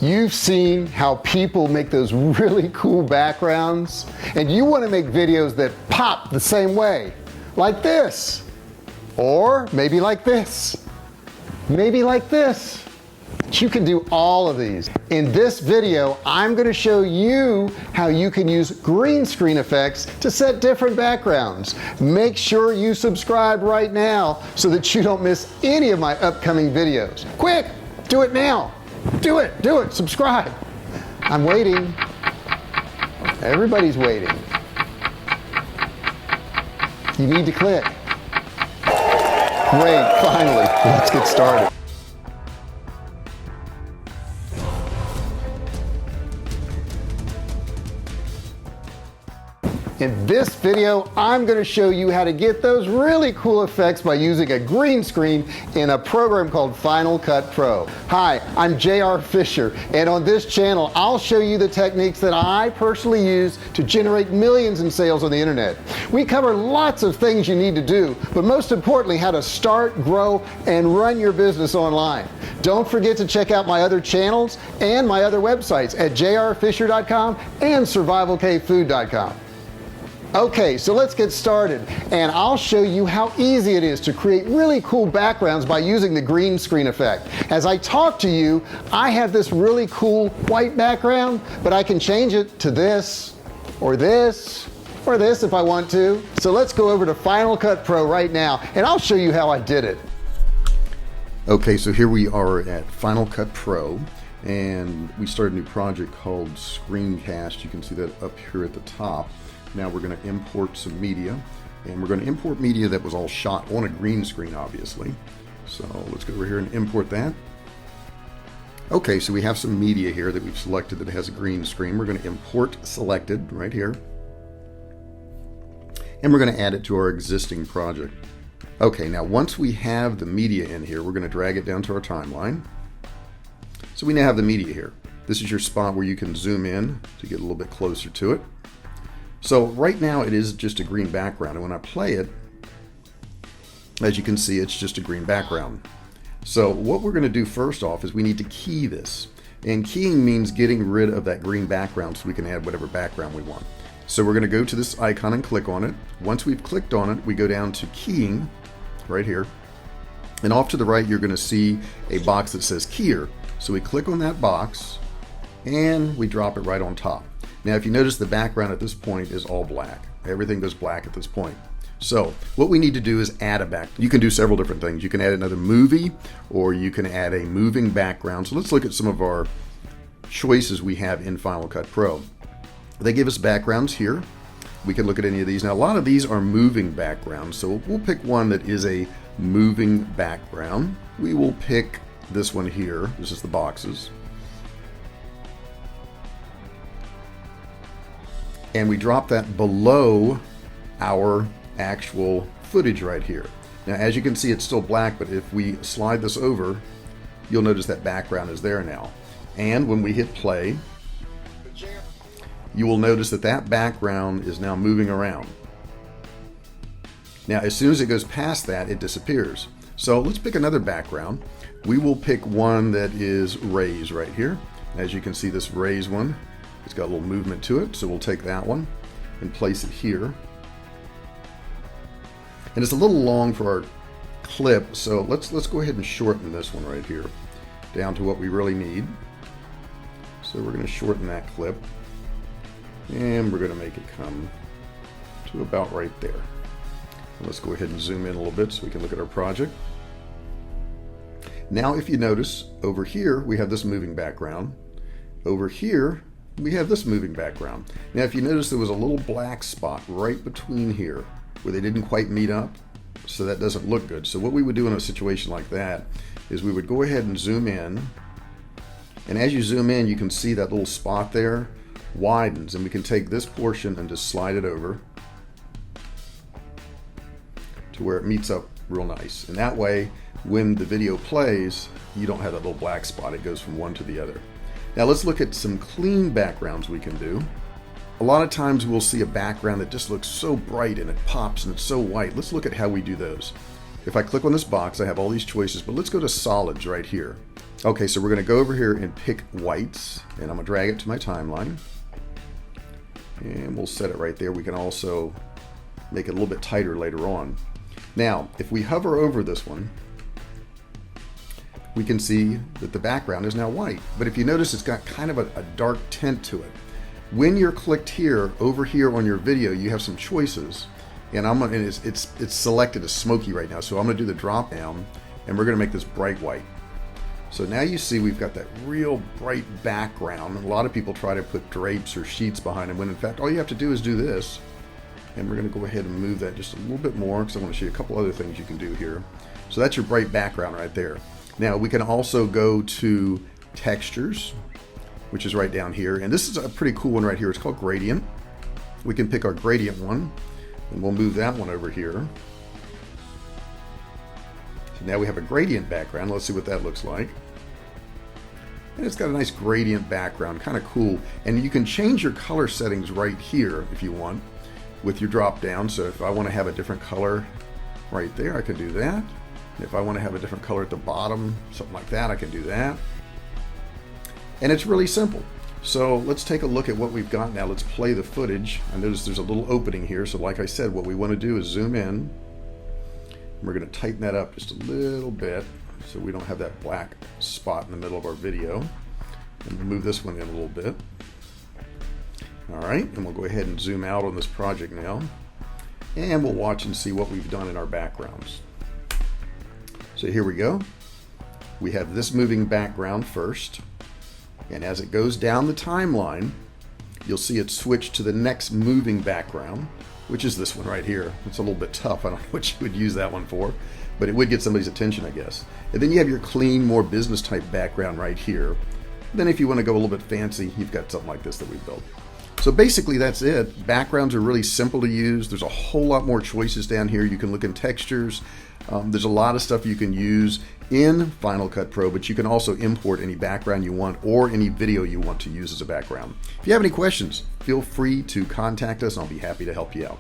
You've seen how people make those really cool backgrounds, and you want to make videos that pop the same way, like this, or maybe like this, maybe like this. You can do all of these. In this video, I'm going to show you how you can use green screen effects to set different backgrounds. Make sure you subscribe right now so that you don't miss any of my upcoming videos. Quick, do it now. Do it, subscribe. I'm waiting. Everybody's waiting. You need to click. Great, finally, let's get started. In this video, I'm going to show you how to get those really cool effects by using a green screen in a program called Final Cut Pro. Hi, I'm JR Fisher, and on this channel, I'll show you the techniques that I personally use to generate millions in sales on the internet. We cover lots of things you need to do, but most importantly, how to start, grow, and run your business online. Don't forget to check out my other channels and my other websites at jrfisher.com and survivalcavefood.com. Okay, so let's get started, and I'll show you how easy it is to create really cool backgrounds by using the green screen effect. As I talk to you, I have this really cool white background, but I can change it to this, or this, or this if I want to. So let's go over to Final Cut Pro right now, and I'll show you how I did it. Okay, so here we are at Final Cut Pro, and we started a new project called Screencast. You can see that up here at the top. Now we're going to import some media, and we're going to import media that was all shot on a green screen, obviously. So let's go over here and import that. Okay, so we have some media here that we've selected that has a green screen. We're going to import selected right here, and we're going to add it to our existing project. Okay, now once we have the media in here, we're going to drag it down to our timeline. So we now have the media here. This is your spot where you can zoom in to get a little bit closer to it. So right now it is just a green background, and when I play it, as you can see, it's just a green background. So what we're going to do first off is we need to key this, and keying means getting rid of that green background so we can add whatever background we want. So we're going to go to this icon and click on it. Once we've clicked on it, we go down to keying right here, and off to the right you're going to see a box that says keyer. So we click on that box and we drop it right on top. Now, if you notice, the background at this point is all black. Everything goes black at this point. So what we need to do is add a background. You can do several different things. You can add another movie, or you can add a moving background. So let's look at some of our choices we have in Final Cut Pro. They give us backgrounds here. We can look at any of these. Now, a lot of these are moving backgrounds, so we'll pick one that is a moving background. We will pick this one here. This is the boxes. And we drop that below our actual footage right here. Now, as you can see, it's still black, but if we slide this over, you'll notice that background is there now. And when we hit play, you will notice that that background is now moving around. Now, as soon as it goes past that, it disappears. So let's pick another background. We will pick one that is rays right here. As you can see, this rays one, it's got a little movement to it, so we'll take that one and place it here. And it's a little long for our clip, so let's go ahead and shorten this one right here down to what we really need. So we're going to shorten that clip, and we're going to make it come to about right there. And let's go ahead and zoom in a little bit so we can look at our project. Now, if you notice, over here we have this moving background. Over here we have this moving background. Now, if you notice, there was a little black spot right between here where they didn't quite meet up, so that doesn't look good. So what we would do in a situation like that is we would go ahead and zoom in, and as you zoom in, you can see that little spot there widens, and we can take this portion and just slide it over to where it meets up real nice. And that way, when the video plays, you don't have that little black spot. It goes from one to the other. Now let's look at some clean backgrounds we can do. A lot of times we'll see a background that just looks so bright and it pops and it's so white. Let's look at how we do those. if I click on this box, I have all these choices, but let's go to solids right here. Okay, so we're going to go over here and pick whites, and I'm going to drag it to my timeline. And we'll set it right there. We can also make it a little bit tighter later on. Now, if we hover over this one, we can see that the background is now white. But if you notice, it's got kind of a dark tint to it. When you're clicked here, over here on your video, you have some choices. And it's selected as smoky right now. So I'm going to do the drop down, and we're going to make this bright white. So now you see we've got that real bright background. A lot of people try to put drapes or sheets behind them, when in fact all you have to do is do this. And we're going to go ahead and move that just a little bit more, because I want to show you a couple other things you can do here. So that's your bright background right there. Now we can also go to textures, which is right down here. And this is a pretty cool one right here. It's called gradient. We can pick our gradient one, and we'll move that one over here. So now we have a gradient background. Let's see what that looks like. And it's got a nice gradient background, kind of cool. And you can change your color settings right here if you want with your drop down. So if I want to have a different color right there, I can do that. And if I want to have a different color at the bottom, something like that, I can do that. And it's really simple. So let's take a look at what we've got now. Let's play the footage. I notice there's a little opening here. So like I said, what we want to do is zoom in. We're going to tighten that up just a little bit so we don't have that black spot in the middle of our video. And we'll move this one in a little bit. All right, and we'll go ahead and zoom out on this project now. And we'll watch and see what we've done in our backgrounds. So here we go. We have this moving background first. And as it goes down the timeline, you'll see it switch to the next moving background, which is this one right here. It's a little bit tough. I don't know what you would use that one for, but it would get somebody's attention, I guess. And then you have your clean, more business type background right here. Then if you want to go a little bit fancy, you've got something like this that we built. So basically that's it. Backgrounds are really simple to use. There's a whole lot more choices down here. You can look in textures. There's a lot of stuff you can use in Final Cut Pro, but you can also import any background you want or any video you want to use as a background. If you have any questions, feel free to contact us and I'll be happy to help you out.